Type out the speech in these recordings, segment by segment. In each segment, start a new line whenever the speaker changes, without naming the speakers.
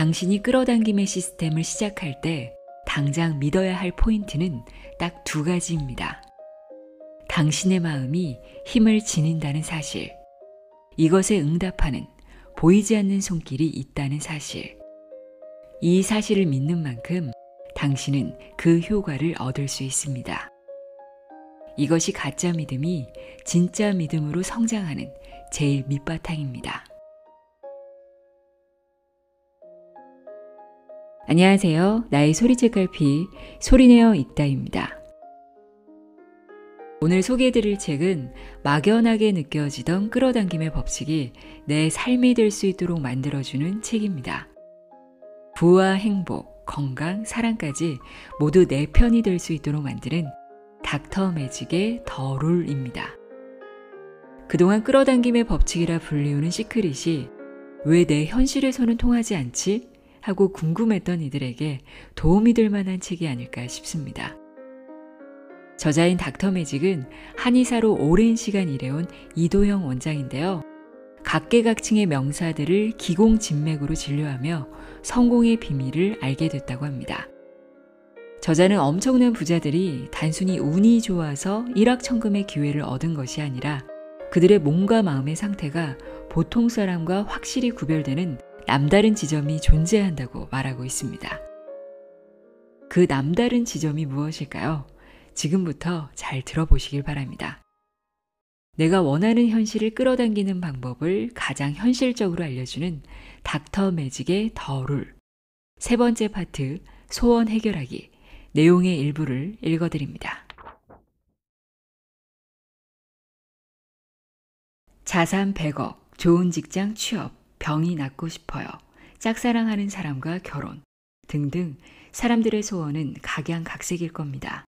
당신이 끌어당김의 시스템을 시작할 때 당장 믿어야 할 포인트는 딱 두 가지입니다. 당신의 마음이 힘을 지닌다는 사실, 이것에 응답하는 보이지 않는 손길이 있다는 사실. 이 사실을 믿는 만큼 당신은 그 효과를 얻을 수 있습니다. 이것이 가짜 믿음이 진짜 믿음으로 성장하는 제일 밑바탕입니다. 안녕하세요. 나의 소리책갈피 소리내어 읽다입니다. 오늘 소개해드릴 책은 막연하게 느껴지던 끌어당김의 법칙이 내 삶이 될 수 있도록 만들어주는 책입니다. 부와 행복, 건강, 사랑까지 모두 내 편이 될 수 있도록 만드는 닥터 매직의 더 룰입니다. 그동안 끌어당김의 법칙이라 불리우는 시크릿이 왜 내 현실에서는 통하지 않지? 하고 궁금했던 이들에게 도움이 될 만한 책이 아닐까 싶습니다. 저자인 닥터 매직은 한의사로 오랜 시간 일해온 이도형 원장인데요. 각계각층의 명사들을 기공진맥으로 진료하며 성공의 비밀을 알게 됐다고 합니다. 저자는 엄청난 부자들이 단순히 운이 좋아서 일확천금의 기회를 얻은 것이 아니라 그들의 몸과 마음의 상태가 보통 사람과 확실히 구별되는 남다른 지점이 존재한다고 말하고 있습니다. 그 남다른 지점이 무엇일까요? 지금부터 잘 들어보시길 바랍니다. 내가 원하는 현실을 끌어당기는 방법을 가장 현실적으로 알려주는 닥터 매직의 더 룰. 세 번째 파트, 소원 해결하기. 내용의 일부를 읽어드립니다. 자산 100억, 좋은 직장 취업, 병이 낫고 싶어요, 짝사랑하는 사람과 결혼 등등 사람들의 소원은 각양각색일 겁니다.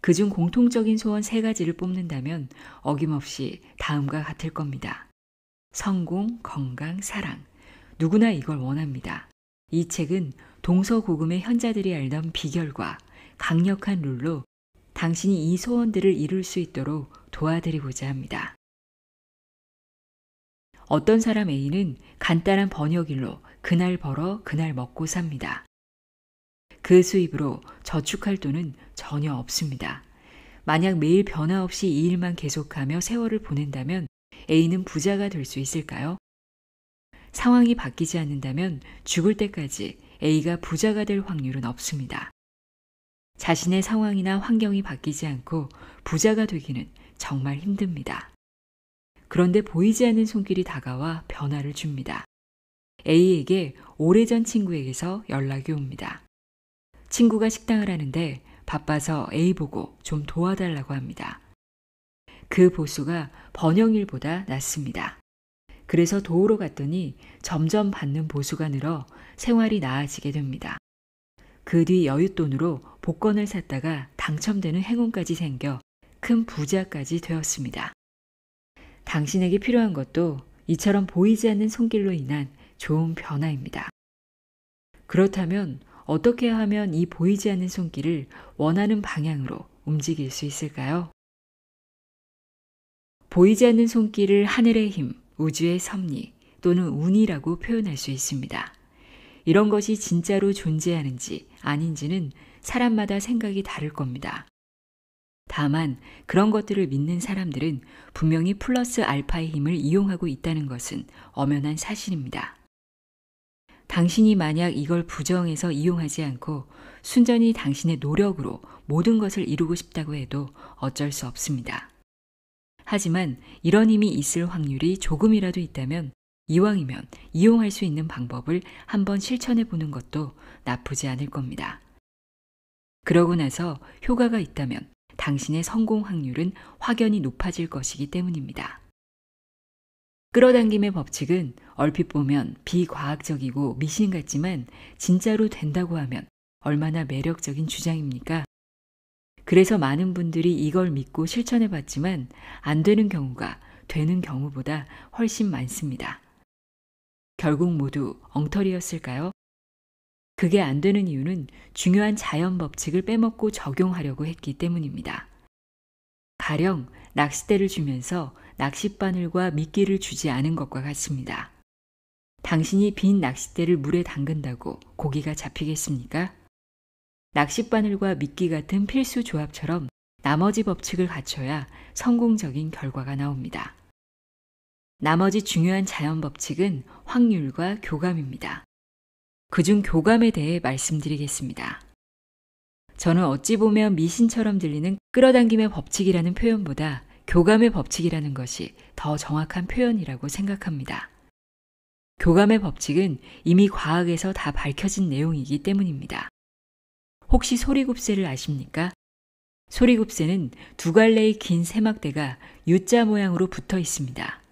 그중 공통적인 소원 3가지를 뽑는다면 어김없이 다음과 같을 겁니다. 성공, 건강, 사랑. 누구나 이걸 원합니다. 이 책은 동서고금의 현자들이 알던 비결과 강력한 룰로 당신이 이 소원들을 이룰 수 있도록 도와드리고자 합니다. 어떤 사람 A는 간단한 번역일로 그날 벌어 그날 먹고 삽니다. 그 수입으로 저축할 돈은 전혀 없습니다. 만약 매일 변화 없이 이 일만 계속하며 세월을 보낸다면 A는 부자가 될 수 있을까요? 상황이 바뀌지 않는다면 죽을 때까지 A가 부자가 될 확률은 없습니다. 자신의 상황이나 환경이 바뀌지 않고 부자가 되기는 정말 힘듭니다. 그런데 보이지 않는 손길이 다가와 변화를 줍니다. A에게 오래전 친구에게서 연락이 옵니다. 친구가 식당을 하는데 바빠서 A 보고 좀 도와달라고 합니다. 그 보수가 번영일보다 낫습니다. 그래서 도우러 갔더니 점점 받는 보수가 늘어 생활이 나아지게 됩니다. 그 뒤 여윳돈으로 복권을 샀다가 당첨되는 행운까지 생겨 큰 부자까지 되었습니다. 당신에게 필요한 것도 이처럼 보이지 않는 손길로 인한 좋은 변화입니다. 그렇다면 어떻게 하면 이 보이지 않는 손길을 원하는 방향으로 움직일 수 있을까요? 보이지 않는 손길을 하늘의 힘, 우주의 섭리 또는 운이라고 표현할 수 있습니다. 이런 것이 진짜로 존재하는지 아닌지는 사람마다 생각이 다를 겁니다. 다만 그런 것들을 믿는 사람들은 분명히 플러스 알파의 힘을 이용하고 있다는 것은 엄연한 사실입니다. 당신이 만약 이걸 부정해서 이용하지 않고 순전히 당신의 노력으로 모든 것을 이루고 싶다고 해도 어쩔 수 없습니다. 하지만 이런 힘이 있을 확률이 조금이라도 있다면 이왕이면 이용할 수 있는 방법을 한번 실천해 보는 것도 나쁘지 않을 겁니다. 그러고 나서 효과가 있다면 당신의 성공 확률은 확연히 높아질 것이기 때문입니다. 끌어당김의 법칙은 얼핏 보면 비과학적이고 미신 같지만 진짜로 된다고 하면 얼마나 매력적인 주장입니까? 그래서 많은 분들이 이걸 믿고 실천해 봤지만 안 되는 경우가 되는 경우보다 훨씬 많습니다. 결국 모두 엉터리였을까요? 그게 안 되는 이유는 중요한 자연 법칙을 빼먹고 적용하려고 했기 때문입니다. 가령 낚싯대를 주면서 낚싯바늘과 미끼를 주지 않은 것과 같습니다. 당신이 빈 낚싯대를 물에 담근다고 고기가 잡히겠습니까? 낚싯바늘과 미끼 같은 필수 조합처럼 나머지 법칙을 갖춰야 성공적인 결과가 나옵니다. 나머지 중요한 자연 법칙은 확률과 교감입니다. 그중 교감에 대해 말씀드리겠습니다. 저는 어찌 보면 미신처럼 들리는 끌어당김의 법칙이라는 표현보다 교감의 법칙이라는 것이 더 정확한 표현이라고 생각합니다. 교감의 법칙은 이미 과학에서 다 밝혀진 내용이기 때문입니다. 혹시 소리굽새를 아십니까? 소리굽새는 두 갈래의 긴 세막대가 U자 모양으로 붙어 있습니다.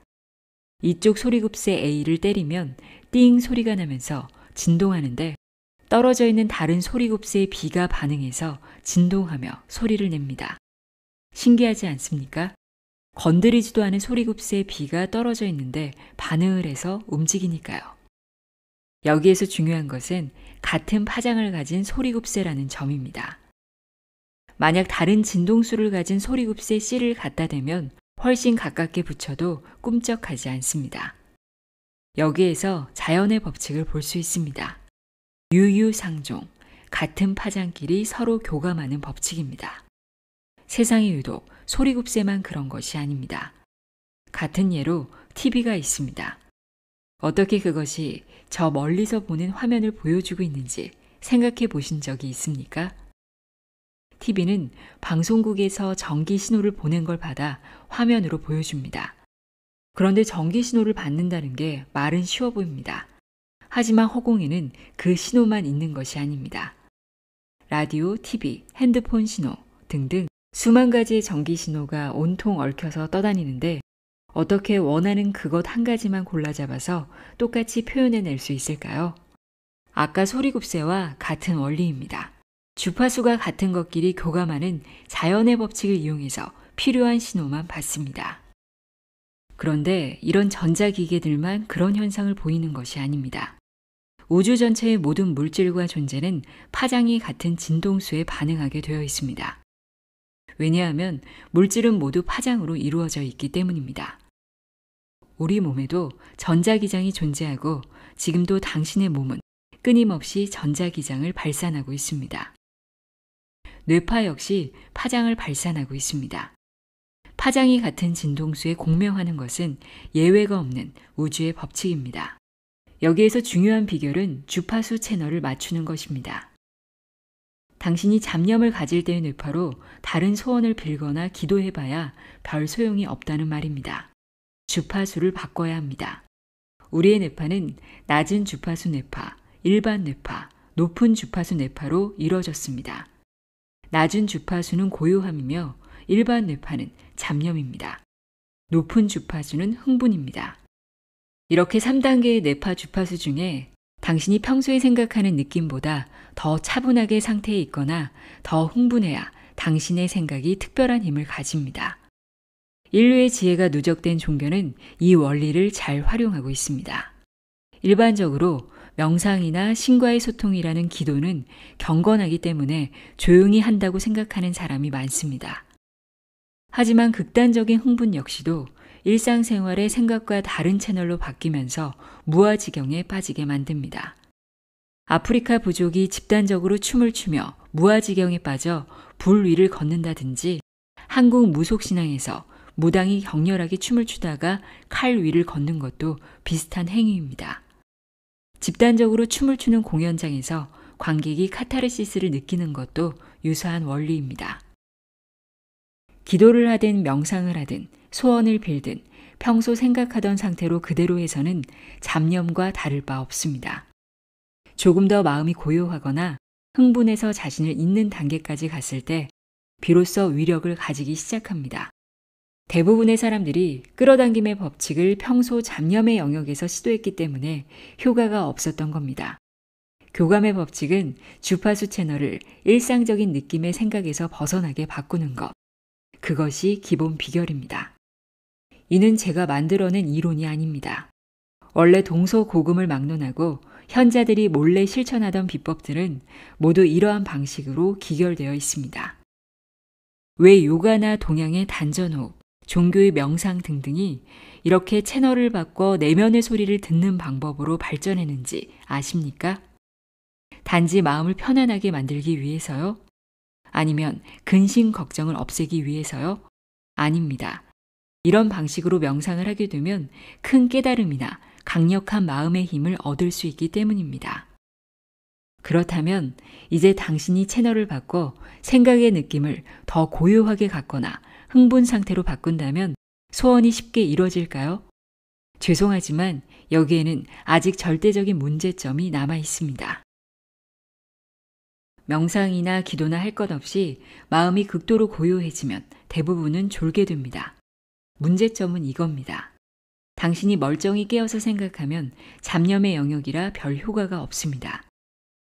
이쪽 소리굽새 A를 때리면 띵 소리가 나면서 진동하는데 떨어져 있는 다른 소리굽새의 B가 반응해서 진동하며 소리를 냅니다. 신기하지 않습니까? 건드리지도 않은 소리굽새의 B가 떨어져 있는데 반응을 해서 움직이니까요. 여기에서 중요한 것은 같은 파장을 가진 소리굽새라는 점입니다. 만약 다른 진동수를 가진 소리굽새 C를 갖다 대면 훨씬 가깝게 붙여도 꿈쩍하지 않습니다. 여기에서 자연의 법칙을 볼 수 있습니다. 유유상종, 같은 파장끼리 서로 교감하는 법칙입니다. 세상에 유독 소리굽새만 그런 것이 아닙니다. 같은 예로 TV가 있습니다. 어떻게 그것이 저 멀리서 보는 화면을 보여주고 있는지 생각해 보신 적이 있습니까? TV는 방송국에서 전기 신호를 보낸 걸 받아 화면으로 보여줍니다. 그런데 전기 신호를 받는다는 게 말은 쉬워 보입니다. 하지만 허공에는 그 신호만 있는 것이 아닙니다. 라디오, TV, 핸드폰 신호 등등 수만 가지의 전기 신호가 온통 얽혀서 떠다니는데 어떻게 원하는 그것 한 가지만 골라 잡아서 똑같이 표현해낼 수 있을까요? 아까 소리굽새와 같은 원리입니다. 주파수가 같은 것끼리 교감하는 자연의 법칙을 이용해서 필요한 신호만 받습니다. 그런데 이런 전자기계들만 그런 현상을 보이는 것이 아닙니다. 우주 전체의 모든 물질과 존재는 파장이 같은 진동수에 반응하게 되어 있습니다. 왜냐하면 물질은 모두 파장으로 이루어져 있기 때문입니다. 우리 몸에도 전자기장이 존재하고 지금도 당신의 몸은 끊임없이 전자기장을 발산하고 있습니다. 뇌파 역시 파장을 발산하고 있습니다. 파장이 같은 진동수에 공명하는 것은 예외가 없는 우주의 법칙입니다. 여기에서 중요한 비결은 주파수 채널을 맞추는 것입니다. 당신이 잡념을 가질 때의 뇌파로 다른 소원을 빌거나 기도해봐야 별 소용이 없다는 말입니다. 주파수를 바꿔야 합니다. 우리의 뇌파는 낮은 주파수 뇌파, 일반 뇌파, 높은 주파수 뇌파로 이루어졌습니다. 낮은 주파수는 고요함이며 일반 뇌파는 잡념입니다. 높은 주파수는 흥분입니다. 이렇게 3단계의 뇌파 주파수 중에 당신이 평소에 생각하는 느낌보다 더 차분하게 상태에 있거나 더 흥분해야 당신의 생각이 특별한 힘을 가집니다. 인류의 지혜가 누적된 종교는 이 원리를 잘 활용하고 있습니다. 일반적으로 명상이나 신과의 소통이라는 기도는 경건하기 때문에 조용히 한다고 생각하는 사람이 많습니다. 하지만 극단적인 흥분 역시도 일상생활의 생각과 다른 채널로 바뀌면서 무아지경에 빠지게 만듭니다. 아프리카 부족이 집단적으로 춤을 추며 무아지경에 빠져 불 위를 걷는다든지 한국 무속신앙에서 무당이 격렬하게 춤을 추다가 칼 위를 걷는 것도 비슷한 행위입니다. 집단적으로 춤을 추는 공연장에서 관객이 카타르시스를 느끼는 것도 유사한 원리입니다. 기도를 하든 명상을 하든 소원을 빌든 평소 생각하던 상태로 그대로 해서는 잡념과 다를 바 없습니다. 조금 더 마음이 고요하거나 흥분해서 자신을 잊는 단계까지 갔을 때 비로소 위력을 가지기 시작합니다. 대부분의 사람들이 끌어당김의 법칙을 평소 잡념의 영역에서 시도했기 때문에 효과가 없었던 겁니다. 교감의 법칙은 주파수 채널을 일상적인 느낌의 생각에서 벗어나게 바꾸는 것. 그것이 기본 비결입니다. 이는 제가 만들어낸 이론이 아닙니다. 원래 동서고금을 막론하고 현자들이 몰래 실천하던 비법들은 모두 이러한 방식으로 기결되어 있습니다. 왜 요가나 동양의 단전호흡, 종교의 명상 등등이 이렇게 채널을 바꿔 내면의 소리를 듣는 방법으로 발전했는지 아십니까? 단지 마음을 편안하게 만들기 위해서요? 아니면 근심 걱정을 없애기 위해서요? 아닙니다. 이런 방식으로 명상을 하게 되면 큰 깨달음이나 강력한 마음의 힘을 얻을 수 있기 때문입니다. 그렇다면 이제 당신이 채널을 바꿔 생각의 느낌을 더 고요하게 갖거나 흥분 상태로 바꾼다면 소원이 쉽게 이루어질까요? 죄송하지만 여기에는 아직 절대적인 문제점이 남아 있습니다. 명상이나 기도나 할 것 없이 마음이 극도로 고요해지면 대부분은 졸게 됩니다. 문제점은 이겁니다. 당신이 멀쩡히 깨어서 생각하면 잡념의 영역이라 별 효과가 없습니다.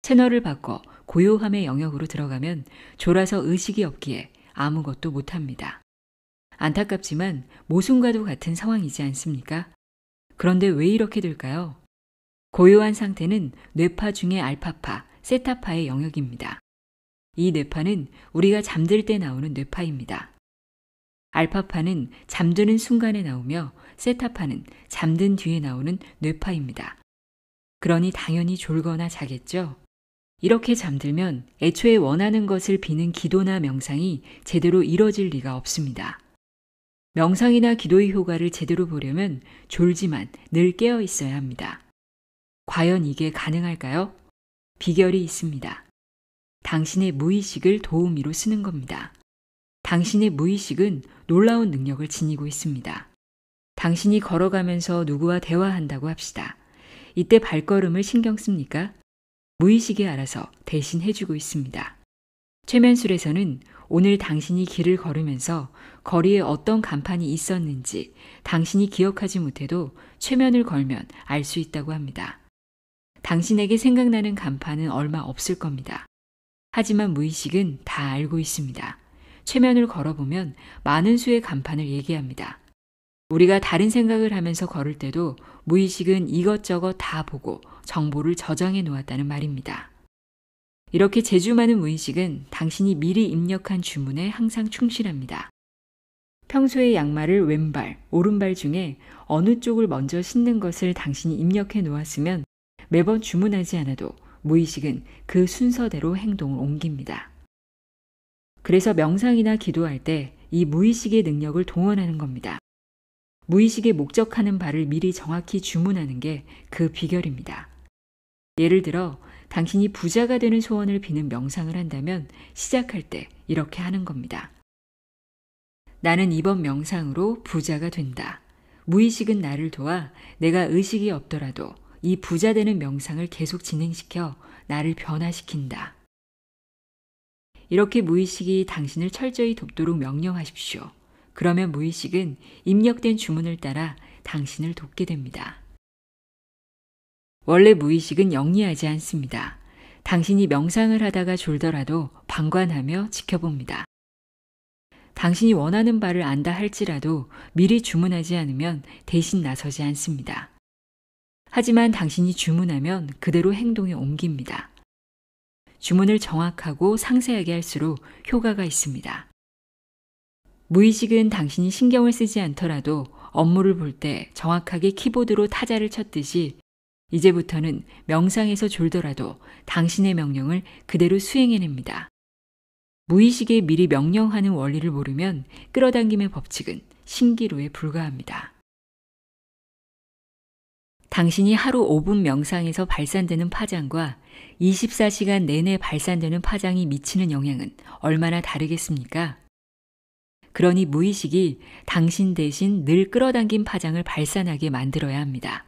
채널을 바꿔 고요함의 영역으로 들어가면 졸아서 의식이 없기에 아무것도 못합니다. 안타깝지만 모순과도 같은 상황이지 않습니까? 그런데 왜 이렇게 될까요? 고요한 상태는 뇌파 중에 알파파, 세타파의 영역입니다. 이 뇌파는 우리가 잠들 때 나오는 뇌파입니다. 알파파는 잠드는 순간에 나오며 세타파는 잠든 뒤에 나오는 뇌파입니다. 그러니 당연히 졸거나 자겠죠? 이렇게 잠들면 애초에 원하는 것을 비는 기도나 명상이 제대로 이뤄질 리가 없습니다. 명상이나 기도의 효과를 제대로 보려면 졸지만 늘 깨어 있어야 합니다. 과연 이게 가능할까요? 비결이 있습니다. 당신의 무의식을 도우미로 쓰는 겁니다. 당신의 무의식은 놀라운 능력을 지니고 있습니다. 당신이 걸어가면서 누구와 대화한다고 합시다. 이때 발걸음을 신경 씁니까? 무의식이 알아서 대신 해주고 있습니다. 최면술에서는 오늘 당신이 길을 걸으면서 거리에 어떤 간판이 있었는지 당신이 기억하지 못해도 최면을 걸면 알 수 있다고 합니다. 당신에게 생각나는 간판은 얼마 없을 겁니다. 하지만 무의식은 다 알고 있습니다. 최면을 걸어보면 많은 수의 간판을 얘기합니다. 우리가 다른 생각을 하면서 걸을 때도 무의식은 이것저것 다 보고 정보를 저장해 놓았다는 말입니다. 이렇게 재주 많은 무의식은 당신이 미리 입력한 주문에 항상 충실합니다. 평소에 양말을 왼발, 오른발 중에 어느 쪽을 먼저 신는 것을 당신이 입력해 놓았으면 매번 주문하지 않아도 무의식은 그 순서대로 행동을 옮깁니다. 그래서 명상이나 기도할 때 이 무의식의 능력을 동원하는 겁니다. 무의식에 목적하는 바를 미리 정확히 주문하는 게 그 비결입니다. 예를 들어 당신이 부자가 되는 소원을 비는 명상을 한다면 시작할 때 이렇게 하는 겁니다. 나는 이번 명상으로 부자가 된다. 무의식은 나를 도와 내가 의식이 없더라도 이 부자 되는 명상을 계속 진행시켜 나를 변화시킨다. 이렇게 무의식이 당신을 철저히 돕도록 명령하십시오. 그러면 무의식은 입력된 주문을 따라 당신을 돕게 됩니다. 원래 무의식은 영리하지 않습니다. 당신이 명상을 하다가 졸더라도 방관하며 지켜봅니다. 당신이 원하는 바를 안다 할지라도 미리 주문하지 않으면 대신 나서지 않습니다. 하지만 당신이 주문하면 그대로 행동에 옮깁니다. 주문을 정확하고 상세하게 할수록 효과가 있습니다. 무의식은 당신이 신경을 쓰지 않더라도 업무를 볼 때 정확하게 키보드로 타자를 쳤듯이 이제부터는 명상에서 졸더라도 당신의 명령을 그대로 수행해냅니다. 무의식에 미리 명령하는 원리를 모르면 끌어당김의 법칙은 신기루에 불과합니다. 당신이 하루 5분 명상에서 발산되는 파장과 24시간 내내 발산되는 파장이 미치는 영향은 얼마나 다르겠습니까? 그러니 무의식이 당신 대신 늘 끌어당긴 파장을 발산하게 만들어야 합니다.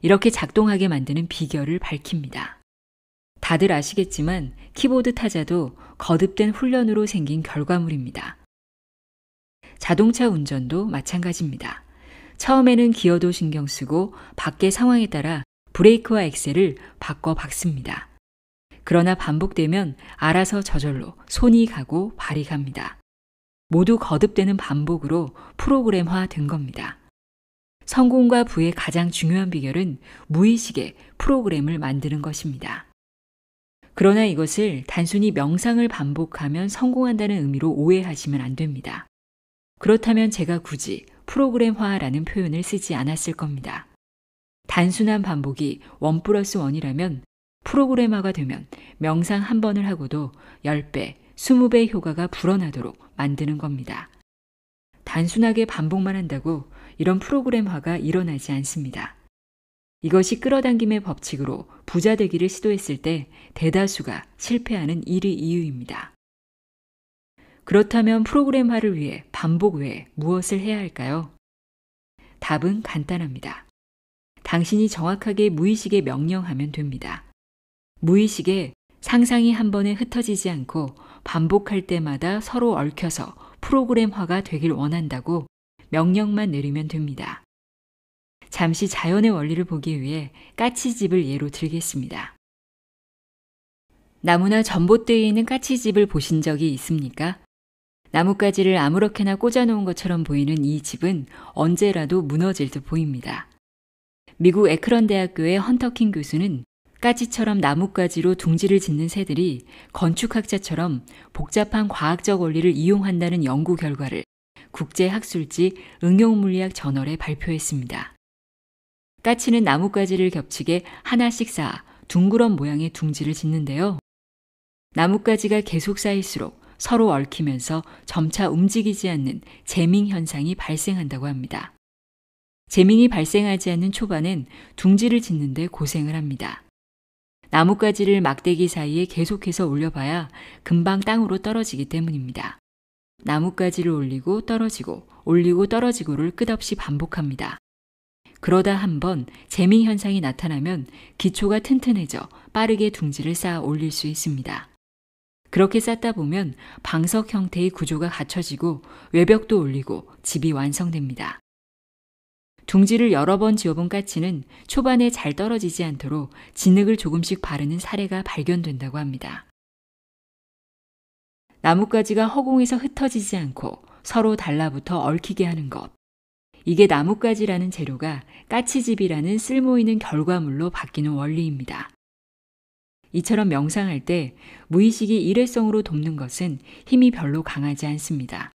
이렇게 작동하게 만드는 비결을 밝힙니다. 다들 아시겠지만 키보드 타자도 거듭된 훈련으로 생긴 결과물입니다. 자동차 운전도 마찬가지입니다. 처음에는 기어도 신경 쓰고 밖의 상황에 따라 브레이크와 엑셀을 바꿔 박습니다. 그러나 반복되면 알아서 저절로 손이 가고 발이 갑니다. 모두 거듭되는 반복으로 프로그램화된 겁니다. 성공과 부의 가장 중요한 비결은 무의식의 프로그램을 만드는 것입니다. 그러나 이것을 단순히 명상을 반복하면 성공한다는 의미로 오해하시면 안 됩니다. 그렇다면 제가 굳이 프로그램화라는 표현을 쓰지 않았을 겁니다. 단순한 반복이 1+1이라면 프로그램화가 되면 명상 한 번을 하고도 10배, 20배 효과가 불어나도록 만드는 겁니다. 단순하게 반복만 한다고 이런 프로그램화가 일어나지 않습니다. 이것이 끌어당김의 법칙으로 부자 되기를 시도했을 때 대다수가 실패하는 이유입니다. 그렇다면 프로그램화를 위해 반복 외에 무엇을 해야 할까요? 답은 간단합니다. 당신이 정확하게 무의식에 명령하면 됩니다. 무의식에 상상이 한 번에 흩어지지 않고 반복할 때마다 서로 얽혀서 프로그램화가 되길 원한다고 명령만 내리면 됩니다. 잠시 자연의 원리를 보기 위해 까치집을 예로 들겠습니다. 나무나 전봇대에 있는 까치집을 보신 적이 있습니까? 나뭇가지를 아무렇게나 꽂아놓은 것처럼 보이는 이 집은 언제라도 무너질 듯 보입니다. 미국 에크런 대학교의 헌터킨 교수는 까치처럼 나뭇가지로 둥지를 짓는 새들이 건축학자처럼 복잡한 과학적 원리를 이용한다는 연구 결과를 국제학술지 응용물리학 저널에 발표했습니다. 까치는 나뭇가지를 겹치게 하나씩 쌓아 둥그런 모양의 둥지를 짓는데요. 나뭇가지가 계속 쌓일수록 서로 얽히면서 점차 움직이지 않는 재밍 현상이 발생한다고 합니다. 재밍이 발생하지 않는 초반엔 둥지를 짓는데 고생을 합니다. 나뭇가지를 막대기 사이에 계속해서 올려봐야 금방 땅으로 떨어지기 때문입니다. 나뭇가지를 올리고 떨어지고를 끝없이 반복합니다. 그러다 한번 재밍 현상이 나타나면 기초가 튼튼해져 빠르게 둥지를 쌓아 올릴 수 있습니다. 그렇게 쌓다 보면 방석 형태의 구조가 갖춰지고 외벽도 올리고 집이 완성됩니다. 둥지를 여러 번 지어본 까치는 초반에 잘 떨어지지 않도록 진흙을 조금씩 바르는 사례가 발견된다고 합니다. 나뭇가지가 허공에서 흩어지지 않고 서로 달라붙어 얽히게 하는 것. 이게 나뭇가지라는 재료가 까치집이라는 쓸모있는 결과물로 바뀌는 원리입니다. 이처럼 명상할 때 무의식이 일회성으로 돕는 것은 힘이 별로 강하지 않습니다.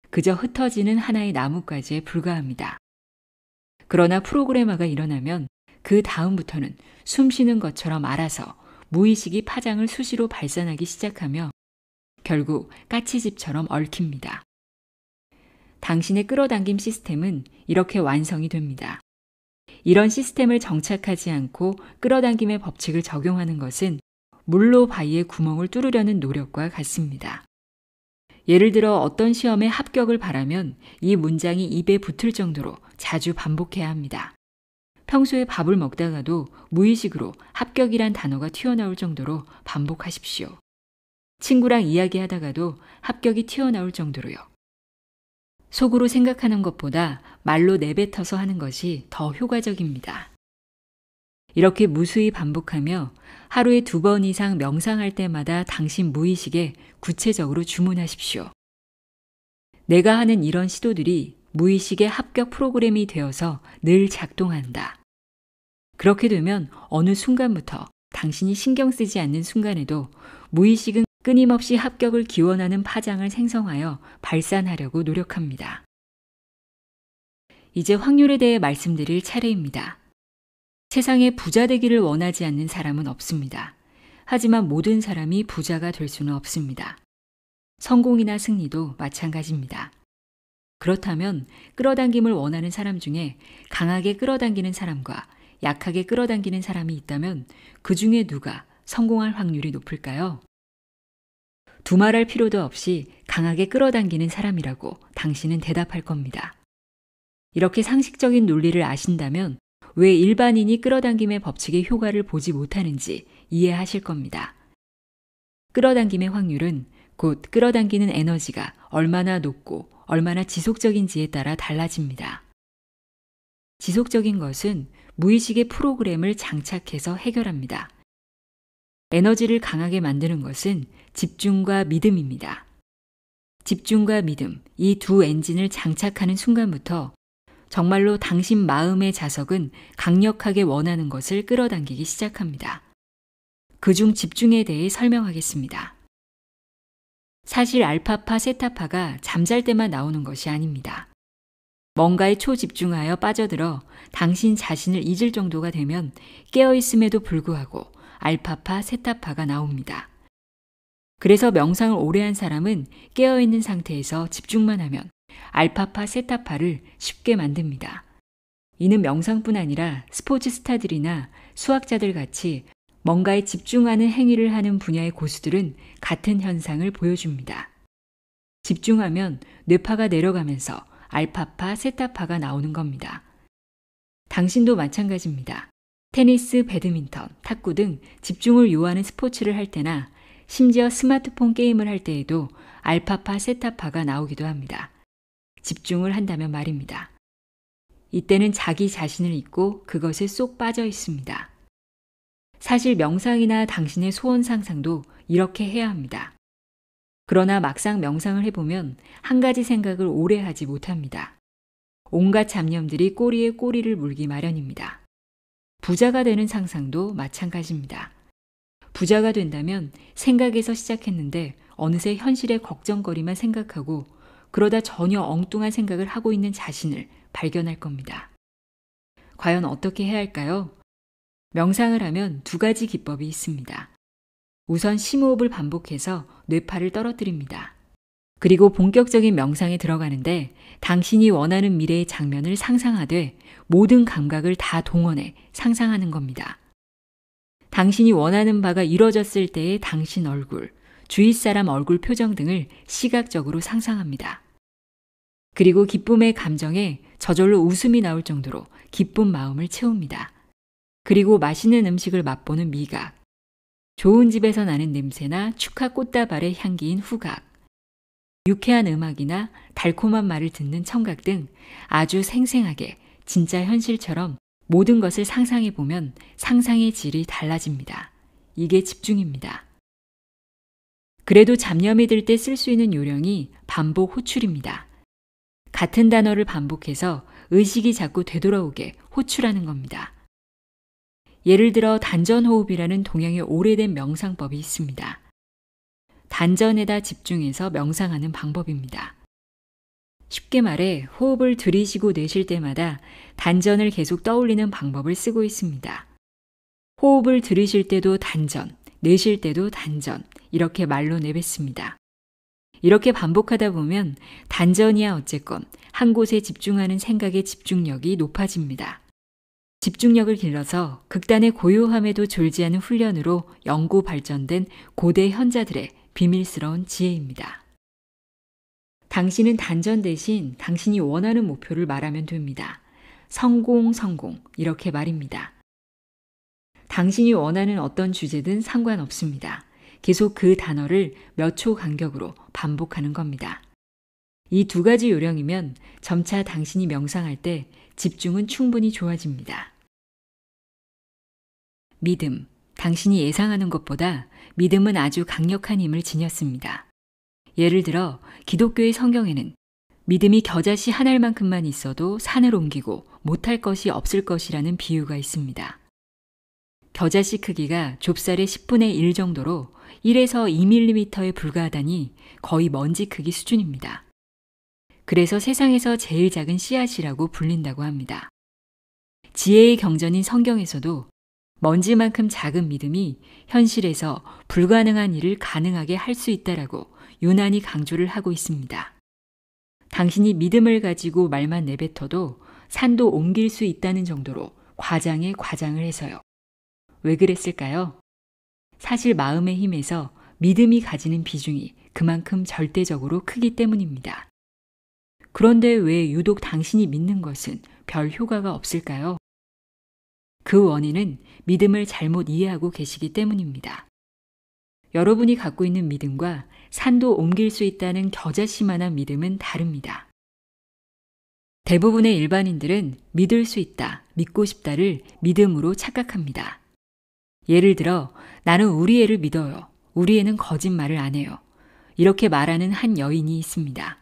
그저 흩어지는 하나의 나뭇가지에 불과합니다. 그러나 프로그램화가 일어나면 그 다음부터는 숨 쉬는 것처럼 알아서 무의식이 파장을 수시로 발산하기 시작하며 결국 까치집처럼 얽힙니다. 당신의 끌어당김 시스템은 이렇게 완성이 됩니다. 이런 시스템을 정착하지 않고 끌어당김의 법칙을 적용하는 것은 물로 바위에 구멍을 뚫으려는 노력과 같습니다. 예를 들어 어떤 시험에 합격을 바라면 이 문장이 입에 붙을 정도로 자주 반복해야 합니다. 평소에 밥을 먹다가도 무의식으로 합격이란 단어가 튀어나올 정도로 반복하십시오. 친구랑 이야기하다가도 합격이 튀어나올 정도로요. 속으로 생각하는 것보다 말로 내뱉어서 하는 것이 더 효과적입니다. 이렇게 무수히 반복하며 하루에 2번 이상 명상할 때마다 당신 무의식에 구체적으로 주문하십시오. 내가 하는 이런 시도들이 무의식의 합격 프로그램이 되어서 늘 작동한다. 그렇게 되면 어느 순간부터 당신이 신경 쓰지 않는 순간에도 무의식은 끊임없이 합격을 기원하는 파장을 생성하여 발산하려고 노력합니다. 이제 확률에 대해 말씀드릴 차례입니다. 세상에 부자 되기를 원하지 않는 사람은 없습니다. 하지만 모든 사람이 부자가 될 수는 없습니다. 성공이나 승리도 마찬가지입니다. 그렇다면 끌어당김을 원하는 사람 중에 강하게 끌어당기는 사람과 약하게 끌어당기는 사람이 있다면 그 중에 누가 성공할 확률이 높을까요? 두말할 필요도 없이 강하게 끌어당기는 사람이라고 당신은 대답할 겁니다. 이렇게 상식적인 논리를 아신다면 왜 일반인이 끌어당김의 법칙의 효과를 보지 못하는지 이해하실 겁니다. 끌어당김의 확률은 곧 끌어당기는 에너지가 얼마나 높고 얼마나 지속적인지에 따라 달라집니다. 지속적인 것은 무의식의 프로그램을 장착해서 해결합니다. 에너지를 강하게 만드는 것은 집중과 믿음입니다. 집중과 믿음, 이 두 엔진을 장착하는 순간부터 정말로 당신 마음의 자석은 강력하게 원하는 것을 끌어당기기 시작합니다. 그중 집중에 대해 설명하겠습니다. 사실 알파파, 세타파가 잠잘 때만 나오는 것이 아닙니다. 뭔가에 초집중하여 빠져들어 당신 자신을 잊을 정도가 되면 깨어있음에도 불구하고 알파파, 세타파가 나옵니다. 그래서 명상을 오래 한 사람은 깨어있는 상태에서 집중만 하면 알파파, 세타파를 쉽게 만듭니다. 이는 명상뿐 아니라 스포츠 스타들이나 수학자들 같이 뭔가에 집중하는 행위를 하는 분야의 고수들은 같은 현상을 보여줍니다. 집중하면 뇌파가 내려가면서 알파파, 세타파가 나오는 겁니다. 당신도 마찬가지입니다. 테니스, 배드민턴, 탁구 등 집중을 요하는 스포츠를 할 때나 심지어 스마트폰 게임을 할 때에도 알파파, 세타파가 나오기도 합니다. 집중을 한다면 말입니다. 이때는 자기 자신을 잊고 그것에 쏙 빠져 있습니다. 사실 명상이나 당신의 소원 상상도 이렇게 해야 합니다. 그러나 막상 명상을 해보면 한 가지 생각을 오래 하지 못합니다. 온갖 잡념들이 꼬리에 꼬리를 물기 마련입니다. 부자가 되는 상상도 마찬가지입니다. 부자가 된다면 생각에서 시작했는데 어느새 현실의 걱정거리만 생각하고 그러다 전혀 엉뚱한 생각을 하고 있는 자신을 발견할 겁니다. 과연 어떻게 해야 할까요? 명상을 하면 두 가지 기법이 있습니다. 우선 심호흡을 반복해서 뇌파를 떨어뜨립니다. 그리고 본격적인 명상에 들어가는데 당신이 원하는 미래의 장면을 상상하되 모든 감각을 다 동원해 상상하는 겁니다. 당신이 원하는 바가 이루어졌을 때의 당신 얼굴, 주위 사람 얼굴 표정 등을 시각적으로 상상합니다. 그리고 기쁨의 감정에 저절로 웃음이 나올 정도로 기쁜 마음을 채웁니다. 그리고 맛있는 음식을 맛보는 미각, 좋은 집에서 나는 냄새나 축하 꽃다발의 향기인 후각, 유쾌한 음악이나 달콤한 말을 듣는 청각 등 아주 생생하게 진짜 현실처럼 모든 것을 상상해 보면 상상의 질이 달라집니다. 이게 집중입니다. 그래도 잡념이 들 때 쓸 수 있는 요령이 반복 호출입니다. 같은 단어를 반복해서 의식이 자꾸 되돌아오게 호출하는 겁니다. 예를 들어 단전호흡이라는 동양의 오래된 명상법이 있습니다. 단전에다 집중해서 명상하는 방법입니다. 쉽게 말해 호흡을 들이쉬고 내쉴 때마다 단전을 계속 떠올리는 방법을 쓰고 있습니다. 호흡을 들이쉴 때도 단전, 내쉴 때도 단전, 이렇게 말로 내뱉습니다. 이렇게 반복하다 보면 단전이야 어쨌건 한 곳에 집중하는 생각의 집중력이 높아집니다. 집중력을 길러서 극단의 고요함에도 졸지 않은 훈련으로 영구 발전된 고대 현자들의 비밀스러운 지혜입니다. 당신은 단전 대신 당신이 원하는 목표를 말하면 됩니다. 성공, 성공, 이렇게 말입니다. 당신이 원하는 어떤 주제든 상관없습니다. 계속 그 단어를 몇 초 간격으로 반복하는 겁니다. 이 두 가지 요령이면 점차 당신이 명상할 때 집중은 충분히 좋아집니다. 믿음. 당신이 예상하는 것보다 믿음은 아주 강력한 힘을 지녔습니다. 예를 들어 기독교의 성경에는 믿음이 겨자씨 한 알만큼만 있어도 산을 옮기고 못할 것이 없을 것이라는 비유가 있습니다. 겨자씨 크기가 좁쌀의 10분의 1 정도로 1에서 2mm에 불과하다니 거의 먼지 크기 수준입니다. 그래서 세상에서 제일 작은 씨앗이라고 불린다고 합니다. 지혜의 경전인 성경에서도 먼지만큼 작은 믿음이 현실에서 불가능한 일을 가능하게 할 수 있다라고 유난히 강조를 하고 있습니다. 당신이 믿음을 가지고 말만 내뱉어도 산도 옮길 수 있다는 정도로 과장에 과장을 해서요. 왜 그랬을까요? 사실 마음의 힘에서 믿음이 가지는 비중이 그만큼 절대적으로 크기 때문입니다. 그런데 왜 유독 당신이 믿는 것은 별 효과가 없을까요? 그 원인은 믿음을 잘못 이해하고 계시기 때문입니다. 여러분이 갖고 있는 믿음과 산도 옮길 수 있다는 겨자씨만한 믿음은 다릅니다. 대부분의 일반인들은 믿을 수 있다, 믿고 싶다를 믿음으로 착각합니다. 예를 들어 나는 우리 애를 믿어요. 우리 애는 거짓말을 안 해요. 이렇게 말하는 한 여인이 있습니다.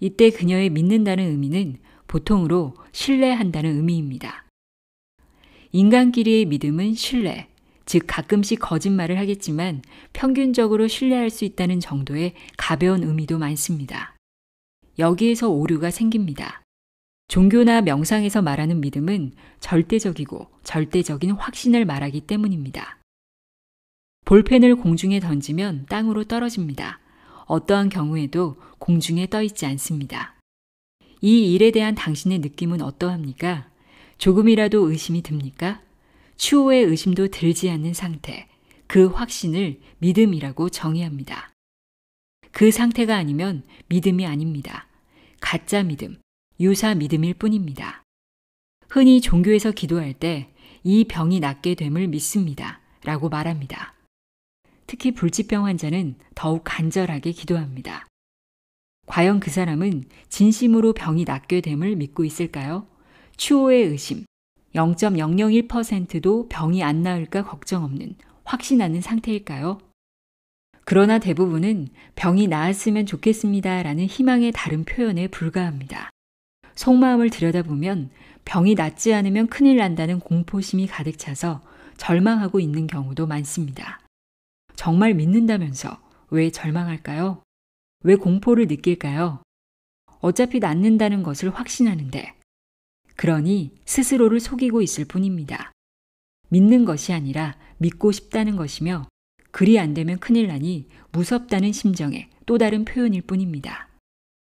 이때 그녀의 믿는다는 의미는 보통으로 신뢰한다는 의미입니다. 인간끼리의 믿음은 신뢰, 즉 가끔씩 거짓말을 하겠지만 평균적으로 신뢰할 수 있다는 정도의 가벼운 의미도 많습니다. 여기에서 오류가 생깁니다. 종교나 명상에서 말하는 믿음은 절대적이고 절대적인 확신을 말하기 때문입니다. 볼펜을 공중에 던지면 땅으로 떨어집니다. 어떠한 경우에도 공중에 떠 있지 않습니다. 이 일에 대한 당신의 느낌은 어떠합니까? 조금이라도 의심이 듭니까? 추호의 의심도 들지 않는 상태, 그 확신을 믿음이라고 정의합니다. 그 상태가 아니면 믿음이 아닙니다. 가짜 믿음, 유사 믿음일 뿐입니다. 흔히 종교에서 기도할 때 이 병이 낫게 됨을 믿습니다. 라고 말합니다. 특히 불치병 환자는 더욱 간절하게 기도합니다. 과연 그 사람은 진심으로 병이 낫게 됨을 믿고 있을까요? 추호의 의심, 0.001%도 병이 안 나을까 걱정 없는 확신하는 상태일까요? 그러나 대부분은 병이 나았으면 좋겠습니다 라는 희망의 다른 표현에 불과합니다. 속마음을 들여다보면 병이 낫지 않으면 큰일 난다는 공포심이 가득 차서 절망하고 있는 경우도 많습니다. 정말 믿는다면서 왜 절망할까요? 왜 공포를 느낄까요? 어차피 낫는다는 것을 확신하는데, 그러니 스스로를 속이고 있을 뿐입니다. 믿는 것이 아니라 믿고 싶다는 것이며, 그리 안 되면 큰일 나니 무섭다는 심정의 또 다른 표현일 뿐입니다.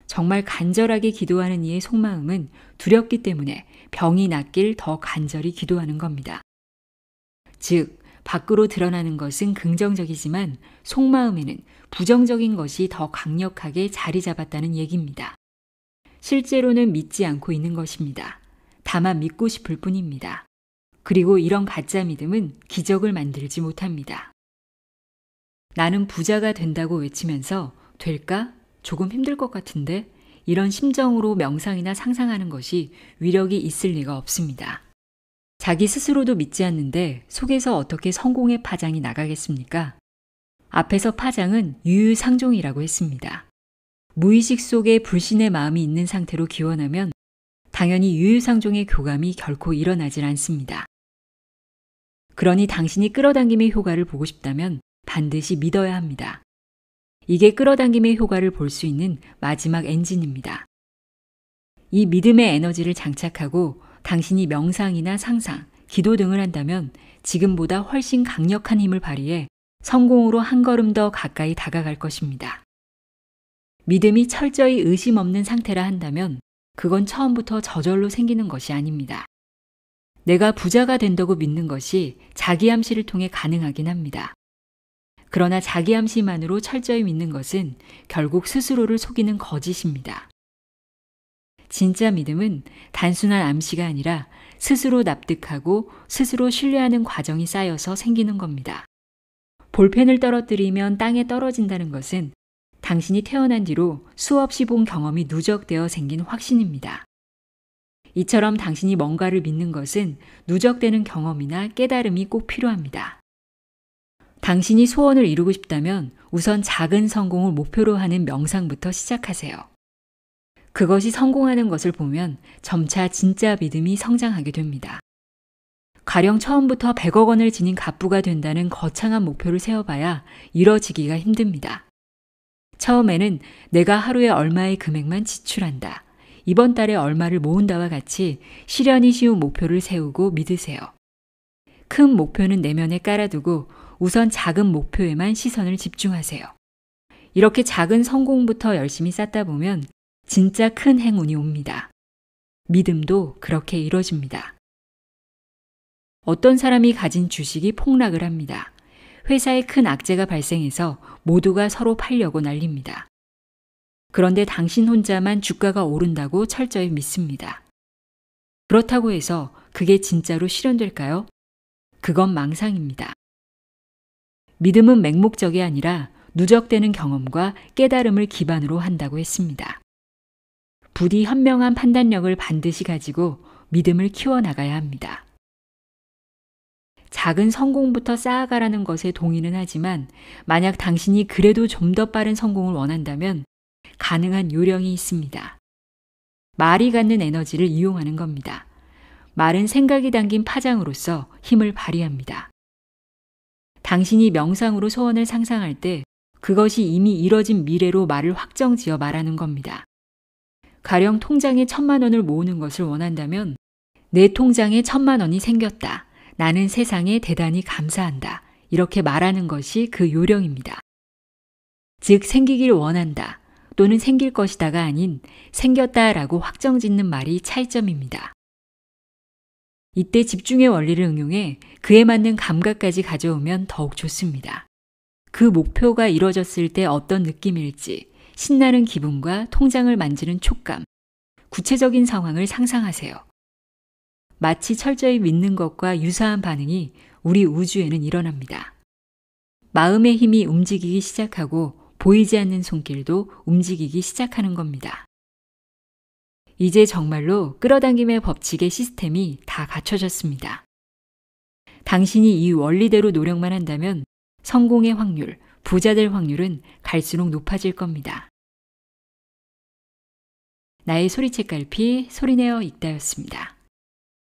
정말 간절하게 기도하는 이의 속마음은 두렵기 때문에 병이 낫길 더 간절히 기도하는 겁니다. 즉, 밖으로 드러나는 것은 긍정적이지만 속마음에는 부정적인 것이 더 강력하게 자리 잡았다는 얘기입니다. 실제로는 믿지 않고 있는 것입니다. 다만 믿고 싶을 뿐입니다. 그리고 이런 가짜 믿음은 기적을 만들지 못합니다. 나는 부자가 된다고 외치면서 될까? 조금 힘들 것 같은데? 이런 심정으로 명상이나 상상하는 것이 위력이 있을 리가 없습니다. 자기 스스로도 믿지 않는데 속에서 어떻게 성공의 파장이 나가겠습니까? 앞에서 파장은 유유상종이라고 했습니다. 무의식 속에 불신의 마음이 있는 상태로 기원하면 당연히 유유상종의 교감이 결코 일어나질 않습니다. 그러니 당신이 끌어당김의 효과를 보고 싶다면 반드시 믿어야 합니다. 이게 끌어당김의 효과를 볼 수 있는 마지막 엔진입니다. 이 믿음의 에너지를 장착하고 당신이 명상이나 상상, 기도 등을 한다면 지금보다 훨씬 강력한 힘을 발휘해 성공으로 한 걸음 더 가까이 다가갈 것입니다. 믿음이 철저히 의심 없는 상태라 한다면 그건 처음부터 저절로 생기는 것이 아닙니다. 내가 부자가 된다고 믿는 것이 자기암시를 통해 가능하긴 합니다. 그러나 자기암시만으로 철저히 믿는 것은 결국 스스로를 속이는 거짓입니다. 진짜 믿음은 단순한 암시가 아니라 스스로 납득하고 스스로 신뢰하는 과정이 쌓여서 생기는 겁니다. 볼펜을 떨어뜨리면 땅에 떨어진다는 것은 당신이 태어난 뒤로 수없이 본 경험이 누적되어 생긴 확신입니다. 이처럼 당신이 뭔가를 믿는 것은 누적되는 경험이나 깨달음이 꼭 필요합니다. 당신이 소원을 이루고 싶다면 우선 작은 성공을 목표로 하는 명상부터 시작하세요. 그것이 성공하는 것을 보면 점차 진짜 믿음이 성장하게 됩니다. 가령 처음부터 100억 원을 지닌 갑부가 된다는 거창한 목표를 세워봐야 이뤄지기가 힘듭니다. 처음에는 내가 하루에 얼마의 금액만 지출한다, 이번 달에 얼마를 모은다와 같이 실현이 쉬운 목표를 세우고 믿으세요. 큰 목표는 내면에 깔아두고 우선 작은 목표에만 시선을 집중하세요. 이렇게 작은 성공부터 열심히 쌓다 보면 진짜 큰 행운이 옵니다. 믿음도 그렇게 이루어집니다. 어떤 사람이 가진 주식이 폭락을 합니다. 회사에 큰 악재가 발생해서 모두가 서로 팔려고 난립니다. 그런데 당신 혼자만 주가가 오른다고 철저히 믿습니다. 그렇다고 해서 그게 진짜로 실현될까요? 그건 망상입니다. 믿음은 맹목적이 아니라 누적되는 경험과 깨달음을 기반으로 한다고 했습니다. 부디 현명한 판단력을 반드시 가지고 믿음을 키워나가야 합니다. 작은 성공부터 쌓아가라는 것에 동의는 하지만 만약 당신이 그래도 좀 더 빠른 성공을 원한다면 가능한 요령이 있습니다. 말이 갖는 에너지를 이용하는 겁니다. 말은 생각이 담긴 파장으로서 힘을 발휘합니다. 당신이 명상으로 소원을 상상할 때 그것이 이미 이뤄진 미래로 말을 확정지어 말하는 겁니다. 가령 통장에 1,000만 원을 모으는 것을 원한다면 내 통장에 1,000만 원이 생겼다. 나는 세상에 대단히 감사한다. 이렇게 말하는 것이 그 요령입니다. 즉 생기길 원한다 또는 생길 것이다가 아닌 생겼다라고 확정짓는 말이 차이점입니다. 이때 집중의 원리를 응용해 그에 맞는 감각까지 가져오면 더욱 좋습니다. 그 목표가 이뤄졌을 때 어떤 느낌일지, 신나는 기분과 통장을 만지는 촉감, 구체적인 상황을 상상하세요. 마치 철저히 믿는 것과 유사한 반응이 우리 우주에는 일어납니다. 마음의 힘이 움직이기 시작하고 보이지 않는 손길도 움직이기 시작하는 겁니다. 이제 정말로 끌어당김의 법칙의 시스템이 다 갖춰졌습니다. 당신이 이 원리대로 노력만 한다면 성공의 확률, 부자 될 확률은 갈수록 높아질 겁니다. 나의 소리책 갈피 소리내어 읽다였습니다.